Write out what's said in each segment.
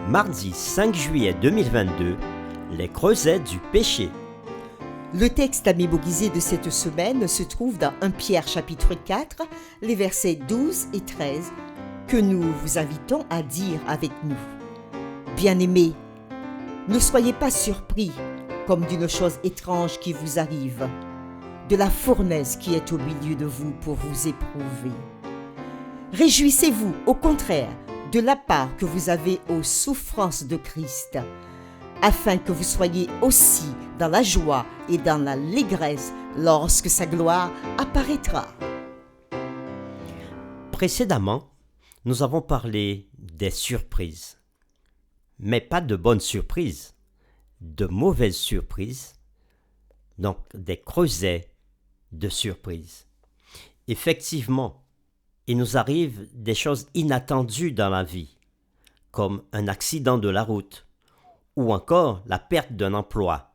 Mardi 5 juillet 2022, les creusets du péché. Le texte à mémoriser de cette semaine se trouve dans 1 Pierre chapitre 4, les versets 12 et 13, que nous vous invitons à dire avec nous. Bien-aimés, ne soyez pas surpris comme d'une chose étrange qui vous arrive, de la fournaise qui est au milieu de vous pour vous éprouver. Réjouissez-vous, au contraire, de la part que vous avez aux souffrances de Christ, afin que vous soyez aussi dans la joie et dans la légresse lorsque sa gloire apparaîtra. Précédemment, nous avons parlé des surprises. Mais pas de bonnes surprises, de mauvaises surprises, donc des creusets de surprises. Effectivement, il nous arrive des choses inattendues dans la vie, comme un accident de la route, ou encore la perte d'un emploi,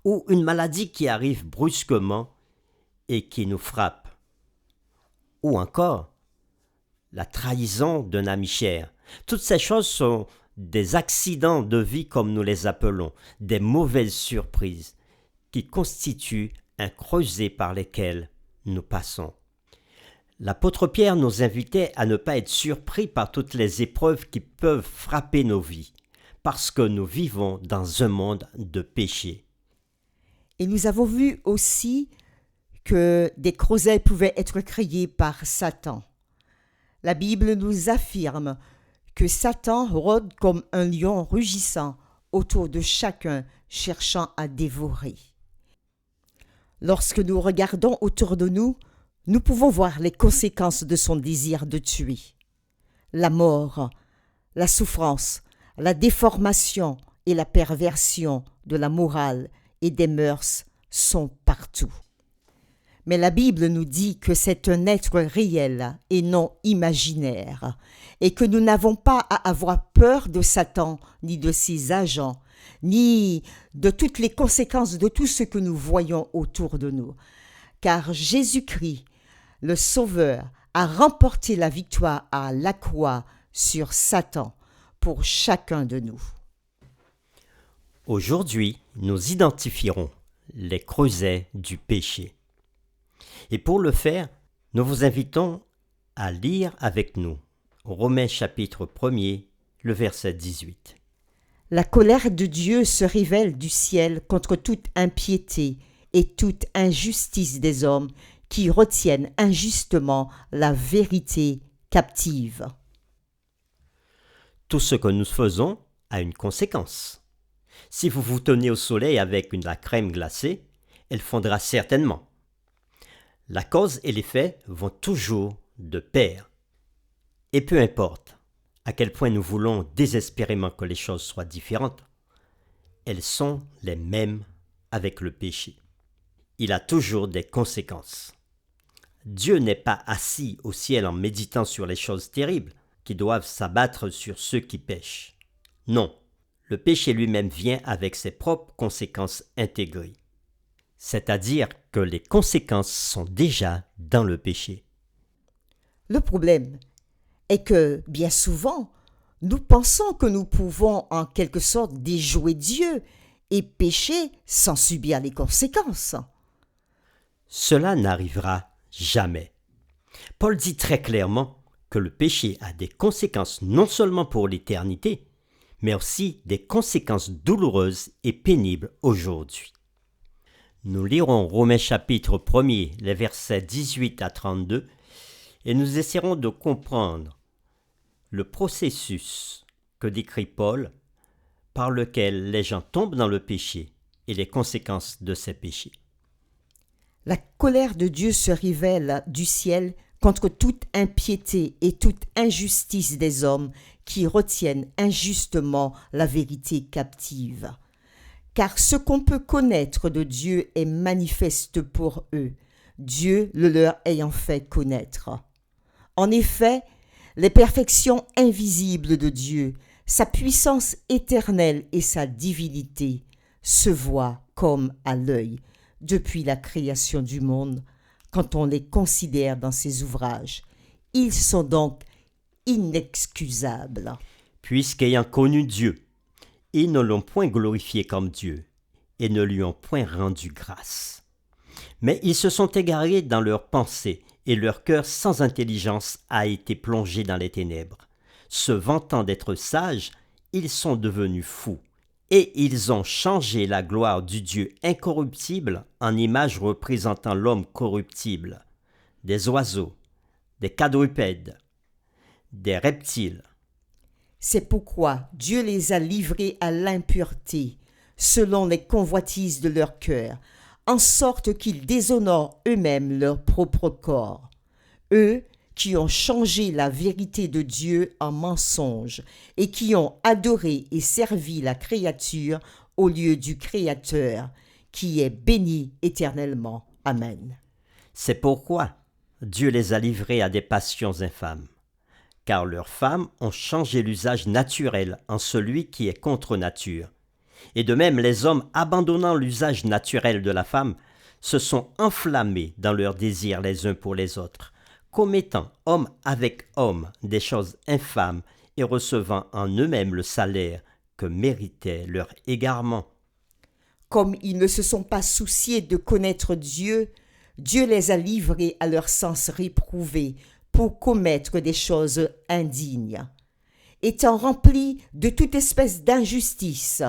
ou une maladie qui arrive brusquement et qui nous frappe, ou encore la trahison d'un ami cher. Toutes ces choses sont des accidents de vie comme nous les appelons, des mauvaises surprises qui constituent un creuset par lesquels nous passons. L'apôtre Pierre nous invitait à ne pas être surpris par toutes les épreuves qui peuvent frapper nos vies, parce que nous vivons dans un monde de péché. Et nous avons vu aussi que des creusets pouvaient être créés par Satan. La Bible nous affirme que Satan rôde comme un lion rugissant autour de chacun, cherchant à dévorer. Lorsque nous regardons autour de nous, nous pouvons voir les conséquences de son désir de tuer. La mort, la souffrance, la déformation et la perversion de la morale et des mœurs sont partout. Mais la Bible nous dit que c'est un être réel et non imaginaire, et que nous n'avons pas à avoir peur de Satan, ni de ses agents, ni de toutes les conséquences de tout ce que nous voyons autour de nous. Car Jésus-Christ, le Sauveur, a remporté la victoire à la croix sur Satan pour chacun de nous. Aujourd'hui, nous identifierons les creusets du péché. Et pour le faire, nous vous invitons à lire avec nous Romains chapitre 1er, le verset 18. La colère de Dieu se révèle du ciel contre toute impiété et toute injustice des hommes qui retiennent injustement la vérité captive. Tout ce que nous faisons a une conséquence. Si vous vous tenez au soleil avec la crème glacée, elle fondra certainement. La cause et l'effet vont toujours de pair. Et peu importe à quel point nous voulons désespérément que les choses soient différentes, elles sont les mêmes avec le péché. Il a toujours des conséquences. Dieu n'est pas assis au ciel en méditant sur les choses terribles qui doivent s'abattre sur ceux qui pêchent. Non, le péché lui-même vient avec ses propres conséquences intégrées. C'est-à-dire que les conséquences sont déjà dans le péché. Le problème est que, bien souvent, nous pensons que nous pouvons en quelque sorte déjouer Dieu et pécher sans subir les conséquences. Cela n'arrivera jamais. Paul dit très clairement que le péché a des conséquences non seulement pour l'éternité, mais aussi des conséquences douloureuses et pénibles aujourd'hui. Nous lirons Romains chapitre 1er, les versets 18 à 32, et nous essaierons de comprendre le processus que décrit Paul par lequel les gens tombent dans le péché et les conséquences de ces péchés. La colère de Dieu se révèle du ciel contre toute impiété et toute injustice des hommes qui retiennent injustement la vérité captive. Car ce qu'on peut connaître de Dieu est manifeste pour eux, Dieu le leur ayant fait connaître. En effet, les perfections invisibles de Dieu, sa puissance éternelle et sa divinité se voient comme à l'œil depuis la création du monde quand on les considère dans ses ouvrages. Ils sont donc inexcusables. puisqu'ayant connu Dieu, ils ne l'ont point glorifié comme Dieu, et ne lui ont point rendu grâce. Mais ils se sont égarés dans leurs pensées, et leur cœur sans intelligence a été plongé dans les ténèbres. Se vantant d'être sages, ils sont devenus fous, et ils ont changé la gloire du Dieu incorruptible en image représentant l'homme corruptible, des oiseaux, des quadrupèdes, des reptiles. C'est pourquoi Dieu les a livrés à l'impureté, selon les convoitises de leur cœur, en sorte qu'ils déshonorent eux-mêmes leur propre corps. Eux qui ont changé la vérité de Dieu en mensonge et qui ont adoré et servi la créature au lieu du Créateur, qui est béni éternellement. Amen. C'est pourquoi Dieu les a livrés à des passions infâmes, car leurs femmes ont changé l'usage naturel en celui qui est contre nature. Et de même, les hommes, abandonnant l'usage naturel de la femme, se sont enflammés dans leurs désirs les uns pour les autres, commettant homme avec homme des choses infâmes et recevant en eux-mêmes le salaire que méritait leur égarement. Comme ils ne se sont pas souciés de connaître Dieu, Dieu les a livrés à leur sens réprouvé pour commettre des choses indignes. Étant remplis de toute espèce d'injustice,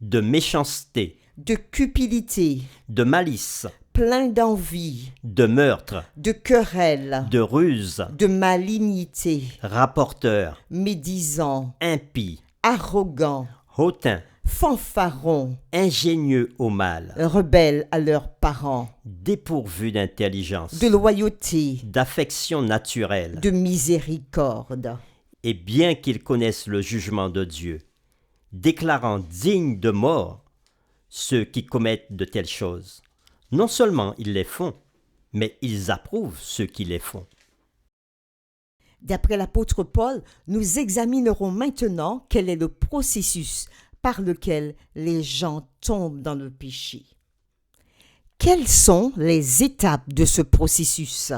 De méchanceté, de cupidité, de malice, plein d'envie, de meurtre, de querelles, de ruse, de malignité, rapporteurs, médisants, impies, arrogants, hautains, fanfarons, ingénieux au mal, rebelles à leurs parents, dépourvus d'intelligence, de loyauté, d'affection naturelle, de miséricorde. et bien qu'ils connaissent le jugement de Dieu, déclarant dignes de mort ceux qui commettent de telles choses. Non seulement ils les font, mais ils approuvent ceux qui les font. D'après l'apôtre Paul, nous examinerons maintenant quel est le processus par lequel les gens tombent dans le péché. Quelles sont les étapes de ce processus?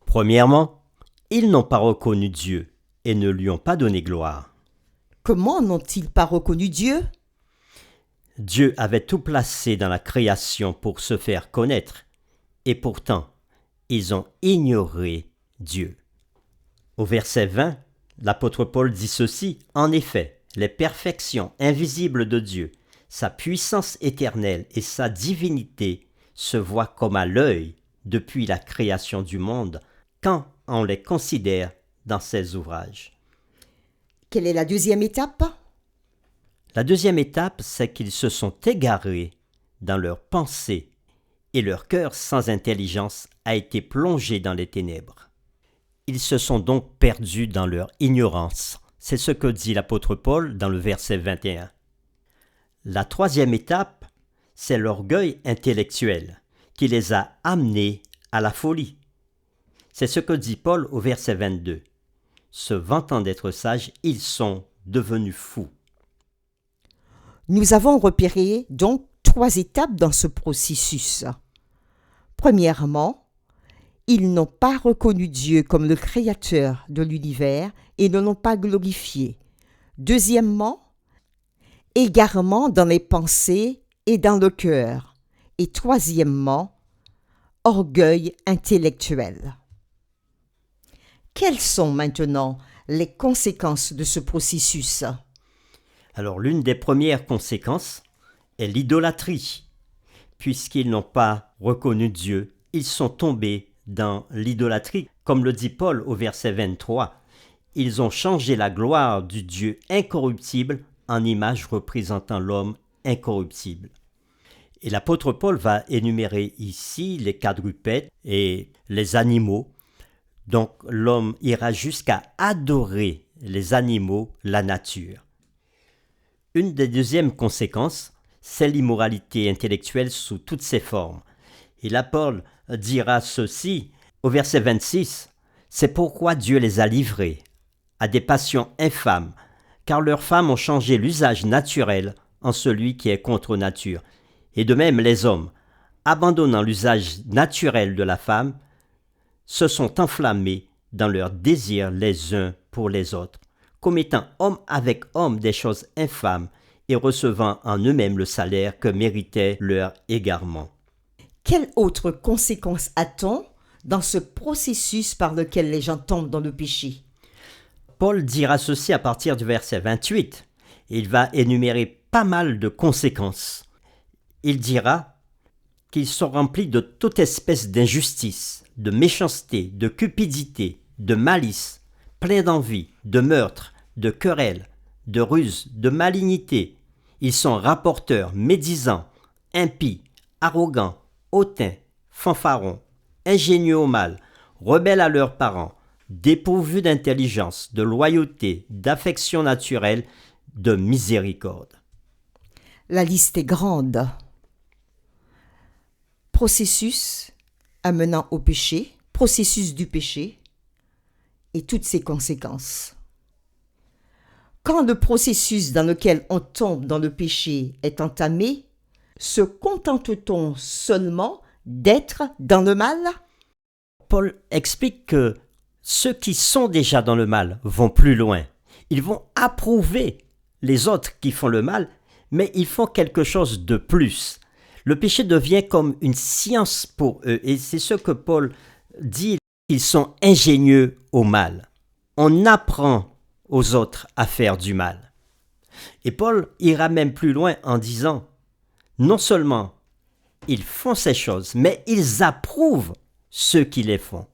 Premièrement, ils n'ont pas reconnu Dieu et ne lui ont pas donné gloire. Comment n'ont-ils pas reconnu Dieu? Dieu avait tout placé dans la création pour se faire connaître, et pourtant, ils ont ignoré Dieu. Au verset 20, l'apôtre Paul dit ceci: « En effet, les perfections invisibles de Dieu, sa puissance éternelle et sa divinité se voient comme à l'œil depuis la création du monde, quand on les considère dans ses ouvrages. » Quelle est la deuxième étape? La deuxième étape, c'est qu'ils se sont égarés dans leurs pensées et leur cœur sans intelligence a été plongé dans les ténèbres. Ils se sont donc perdus dans leur ignorance. C'est ce que dit l'apôtre Paul dans le verset 21. La troisième étape, c'est l'orgueil intellectuel qui les a amenés à la folie. C'est ce que dit Paul au verset 22. Se vantant d'être sages, ils sont devenus fous. Nous avons repéré donc 3 étapes dans ce processus. Premièrement, ils n'ont pas reconnu Dieu comme le créateur de l'univers et ne l'ont pas glorifié. Deuxièmement, égarement dans les pensées et dans le cœur. Et troisièmement, orgueil intellectuel. Quelles sont maintenant les conséquences de ce processus? Alors l'une des premières conséquences est l'idolâtrie. Puisqu'ils n'ont pas reconnu Dieu, ils sont tombés dans l'idolâtrie. Comme le dit Paul au verset 23, ils ont changé la gloire du Dieu incorruptible en image représentant l'homme incorruptible. Et l'apôtre Paul va énumérer ici les quadrupèdes et les animaux. Donc l'homme ira jusqu'à adorer les animaux, la nature. Une des deuxièmes conséquences, c'est l'immoralité intellectuelle sous toutes ses formes. Et là, Paul dira ceci au verset 26, « C'est pourquoi Dieu les a livrés à des passions infâmes, car leurs femmes ont changé l'usage naturel en celui qui est contre nature. Et de même, les hommes, abandonnant l'usage naturel de la femme, se sont enflammés dans leurs désirs les uns pour les autres, commettant homme avec homme des choses infâmes et recevant en eux-mêmes le salaire que méritait leur égarement. Quelle autre conséquence a-t-on dans ce processus par lequel les gens tombent dans le péché? Paul dira ceci à partir du verset 28. Il va énumérer pas mal de conséquences. Il dira qu'ils sont remplis de toute espèce d'injustice, de méchanceté, de cupidité, de malice, pleins d'envie, de meurtre, de querelles, de ruse, de malignité. Ils sont rapporteurs, médisants, impies, arrogants, hautains, fanfarons, ingénieux au mal, rebelles à leurs parents, dépourvus d'intelligence, de loyauté, d'affection naturelle, de miséricorde. La liste est grande. Processus amenant au péché, processus du péché et toutes ses conséquences. Quand le processus dans lequel on tombe dans le péché est entamé, se contente-t-on seulement d'être dans le mal? Paul explique que ceux qui sont déjà dans le mal vont plus loin. Ils vont approuver les autres qui font le mal, mais ils font quelque chose de plus. Le péché devient comme une science pour eux, et c'est ce que Paul dit, ils sont ingénieux au mal. On apprend aux autres à faire du mal. Et Paul ira même plus loin en disant, non seulement ils font ces choses, mais ils approuvent ceux qui les font.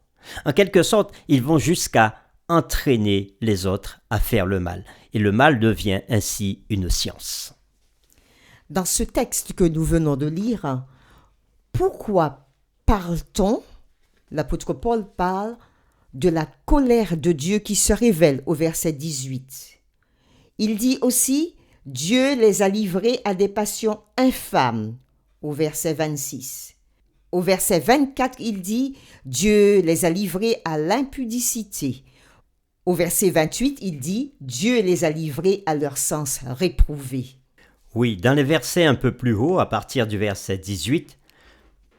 En quelque sorte, ils vont jusqu'à entraîner les autres à faire le mal. Et le mal devient ainsi une science. Dans ce texte que nous venons de lire, pourquoi parle-t-on, l'apôtre Paul parle de la colère de Dieu qui se révèle au verset 18. Il dit aussi, Dieu les a livrés à des passions infâmes au verset 26. Au verset 24, il dit, Dieu les a livrés à l'impudicité. Au verset 28, il dit, Dieu les a livrés à leur sens réprouvé. Oui, dans les versets un peu plus haut, à partir du verset 18,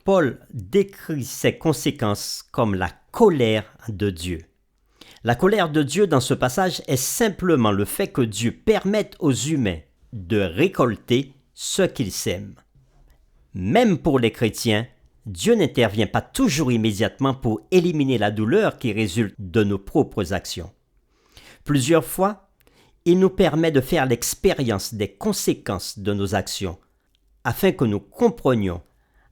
Paul décrit ces conséquences comme la colère de Dieu. La colère de Dieu dans ce passage est simplement le fait que Dieu permette aux humains de récolter ce qu'ils sèment. Même pour les chrétiens, Dieu n'intervient pas toujours immédiatement pour éliminer la douleur qui résulte de nos propres actions. Plusieurs fois, il nous permet de faire l'expérience des conséquences de nos actions, afin que nous comprenions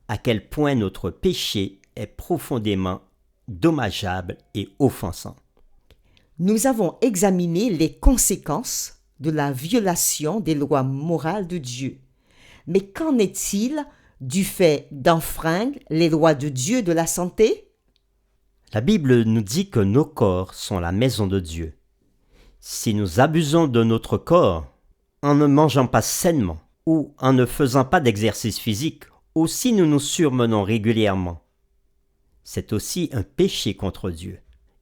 à quel point notre péché est profondément dommageable et offensant. Nous avons examiné les conséquences de la violation des lois morales de Dieu. Mais qu'en est-il du fait d'enfreindre les lois de Dieu de la santé? La Bible nous dit que nos corps sont la maison de Dieu. Si nous abusons de notre corps en ne mangeant pas sainement ou en ne faisant pas d'exercice physique, ou si nous nous surmenons régulièrement, c'est aussi un péché contre Dieu.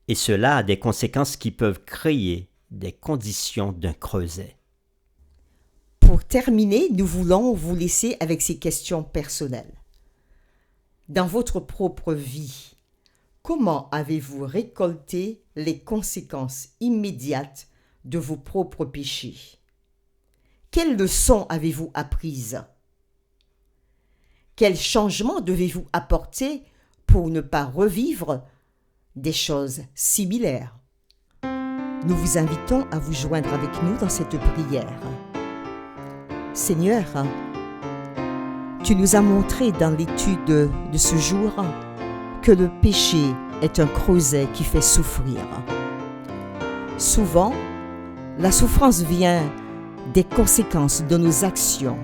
Et cela a des conséquences qui peuvent créer des conditions d'un creuset. Pour terminer, nous voulons vous laisser avec ces questions personnelles. Dans votre propre vie, comment avez-vous récolté les conséquences immédiates de vos propres péchés? Quelles leçons avez-vous apprises? Quels changements devez-vous apporter pour ne pas revivre des choses similaires? Nous vous invitons à vous joindre avec nous dans cette prière. Seigneur, tu nous as montré dans l'étude de ce jour que le péché est un creuset qui fait souffrir. Souvent, la souffrance vient des conséquences de nos actions.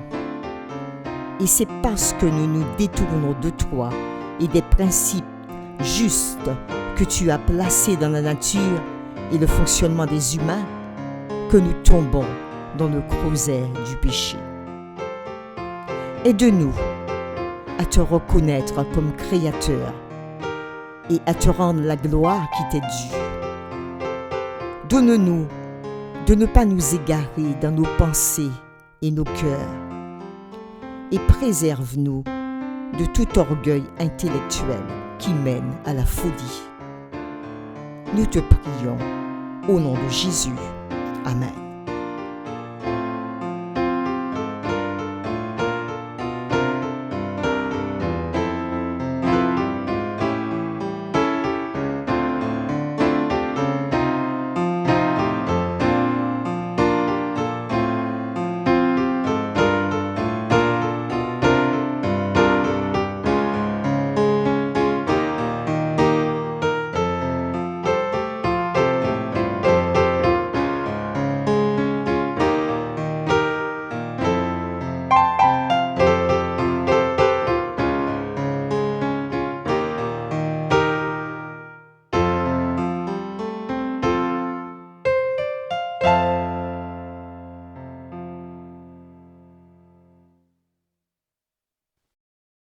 Et c'est parce que nous nous détournons de toi et des principes justes que tu as placés dans la nature et le fonctionnement des humains que nous tombons dans le creuset du péché. Aide-nous à te reconnaître comme Créateur et à te rendre la gloire qui t'est due. Donne-nous de ne pas nous égarer dans nos pensées et nos cœurs et préserve-nous de tout orgueil intellectuel qui mène à la folie. Nous te prions au nom de Jésus. Amen.